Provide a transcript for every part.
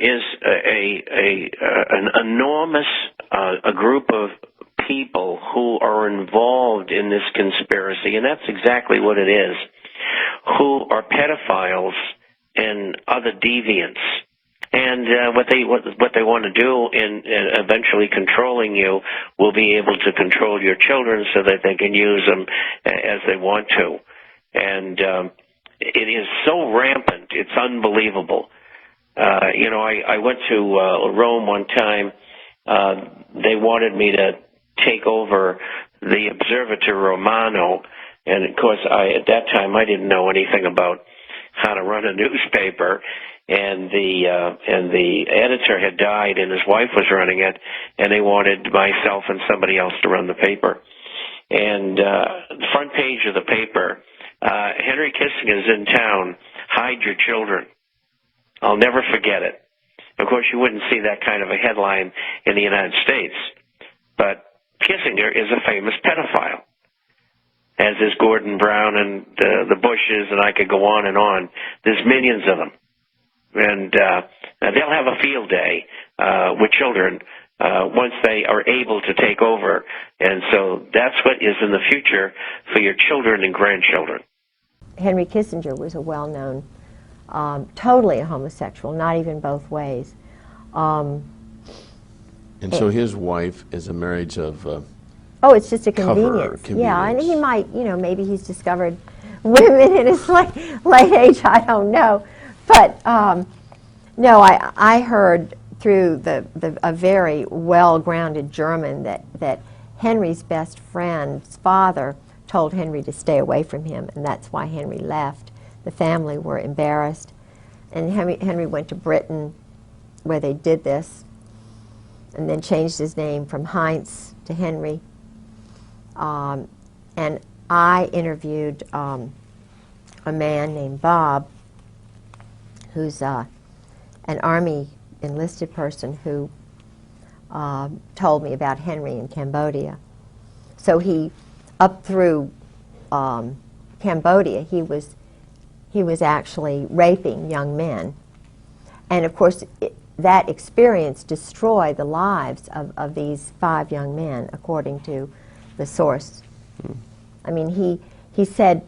is an enormous a group of people who are involved in this conspiracy, and that's exactly what it is, who are pedophiles and other deviants. And what they want to do in eventually controlling you will be able to control your children so that they can use them as they want to. And it is so rampant, it's unbelievable. I went to Rome one time. They wanted me to take over the Observator Romano, and of course, at that time I didn't know anything about how to run a newspaper. And the editor had died, and his wife was running it, and they wanted myself and somebody else to run the paper. And the front page of the paper, Henry Kissinger's in town, hide your children. I'll never forget it. Of course, you wouldn't see that kind of a headline in the United States, but Kissinger is a famous pedophile, as is Gordon Brown and the Bushes, and I could go on and on. There's millions of them. And they'll have a field day with children once they are able to take over. And so that's what is in the future for your children and grandchildren. Henry Kissinger was a well-known, totally a homosexual, not even both ways. And so his wife is a marriage of oh, it's just a convenience. Yeah, and he might, maybe he's discovered women in his late age, I don't know. But no, I heard through a very well-grounded German that Henry's best friend's father told Henry to stay away from him, and that's why Henry left. The family were embarrassed, and Henry went to Britain where they did this, and then changed his name from Heinz to Henry. And I interviewed a man named Bob, who's an Army enlisted person who told me about Henry in Cambodia. So he, up through Cambodia, he was actually raping young men. And of course, that experience destroyed the lives of these 5 young men, according to the source. I mean, he said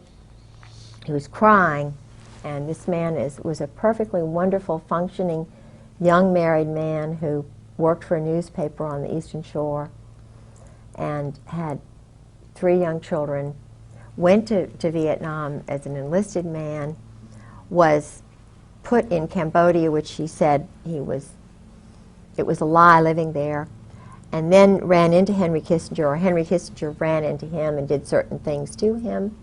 he was crying, and this man was a perfectly wonderful, functioning, young married man who worked for a newspaper on the Eastern Shore and had 3 young children, went to Vietnam as an enlisted man, was put in Cambodia, which he said it was a lie living there, and then ran into Henry Kissinger, or Henry Kissinger ran into him and did certain things to him,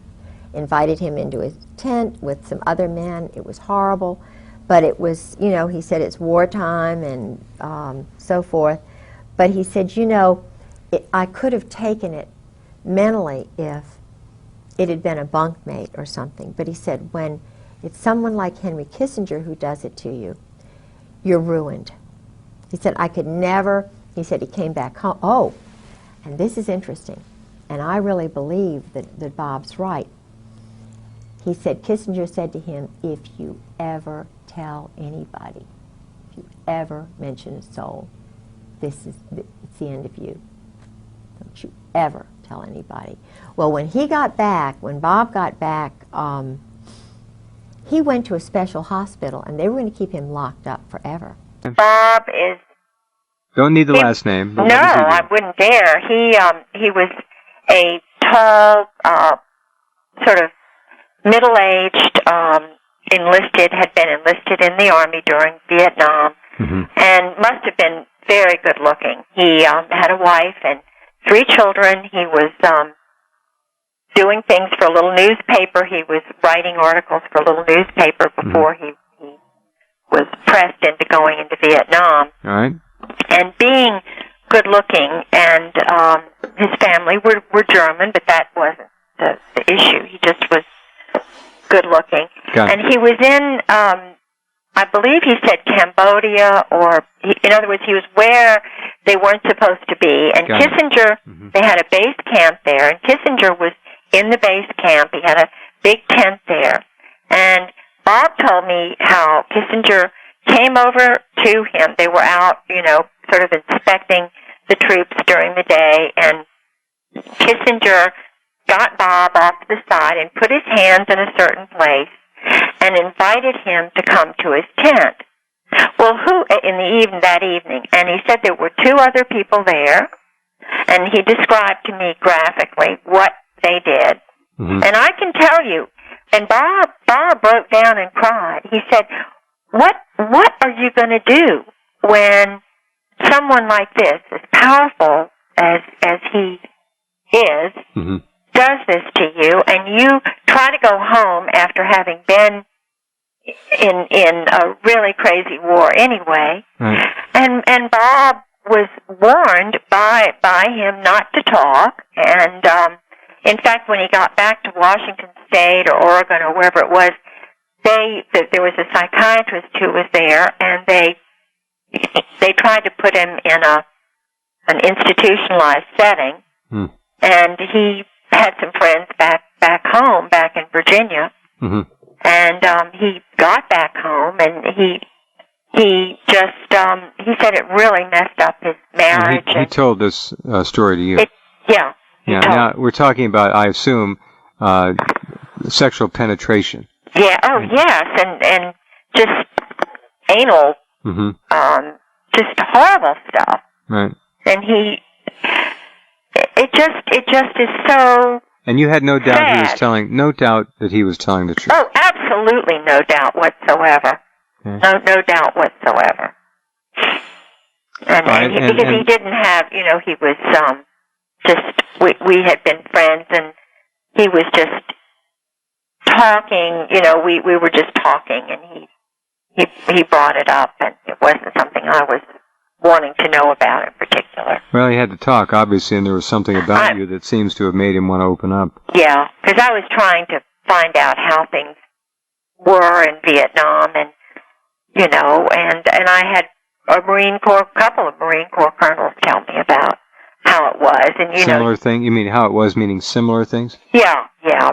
invited him into his tent with some other men. It was horrible, but it was, he said it's wartime and so forth. But he said, I could have taken it mentally if it had been a bunkmate or something. But he said, when it's someone like Henry Kissinger who does it to you, you're ruined. He said, I could never, he said he came back home. Oh, and this is interesting, and I really believe that Bob's right. He said, Kissinger said to him, if you ever tell anybody, if you ever mention a soul, it's the end of you. Don't you ever tell anybody. Well, when Bob got back, he went to a special hospital, and they were going to keep him locked up forever. Bob is... Don't need the last name. No, I wouldn't dare. He was a tall, sort of middle-aged, had been enlisted in the Army during Vietnam, and must have been very good-looking. He had a wife and 3 children. He was doing things for a little newspaper. He was writing articles for a little newspaper before he was pressed into going into Vietnam. All right. And being good-looking, and his family were German, but that wasn't the issue. He just was good-looking. And he was in, I believe he said Cambodia, in other words, he was where they weren't supposed to be. And Kissinger, they had a base camp there, and Kissinger was in the base camp. He had a big tent there. And Bob told me how Kissinger came over to him. They were out, sort of inspecting the troops during the day, and Kissinger got Bob off to the side and put his hands in a certain place and invited him to come to his tent. Well, that evening, and he said there were two other people there, and he described to me graphically what they did. Mm-hmm. And I can tell you, and Bob broke down and cried. He said, what are you going to do when someone like this, as powerful as he is, mm-hmm. does this to you, and you try to go home after having been in a really crazy war anyway? Right. And Bob was warned by him not to talk, and in fact, when he got back to Washington State or Oregon or wherever it was, there was a psychiatrist who was there, and they tried to put him in an institutionalized setting, and he had some friends back home, back in Virginia, mm-hmm. and he got back home, and he just he said it really messed up his marriage. He told this story to you. Yeah. Now we're talking about, I assume, sexual penetration. Yeah. Oh, yes, and just anal, mm-hmm. Just horrible stuff. Right. And it just is so. And you had no doubt sad. No doubt that he was telling the truth. Oh, absolutely no doubt whatsoever. Okay. No doubt whatsoever. And he didn't have, he was just we had been friends, and he was just talking. We were just talking, and he brought it up, and it wasn't something I was wanting to know about in particular. Well, he had to talk, obviously, and there was something about you that seems to have made him want to open up. Yeah, because I was trying to find out how things were in Vietnam, and and I had a couple of Marine Corps colonels tell me about how it was, and similar thing. You mean how it was, meaning similar things? Yeah,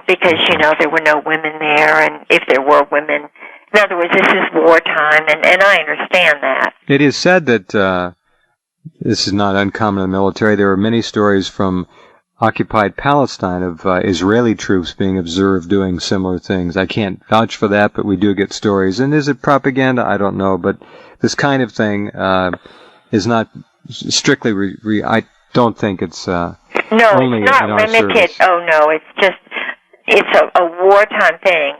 because there were no women there, and if there were women, in other words, this is wartime, and I understand that. It is said that this is not uncommon in the military. There are many stories from occupied Palestine of Israeli troops being observed doing similar things. I can't vouch for that, but we do get stories. And is it propaganda? I don't know, but this kind of thing is not strictly. I don't think it's only it's not in our limited. service. Oh no, it's a wartime thing.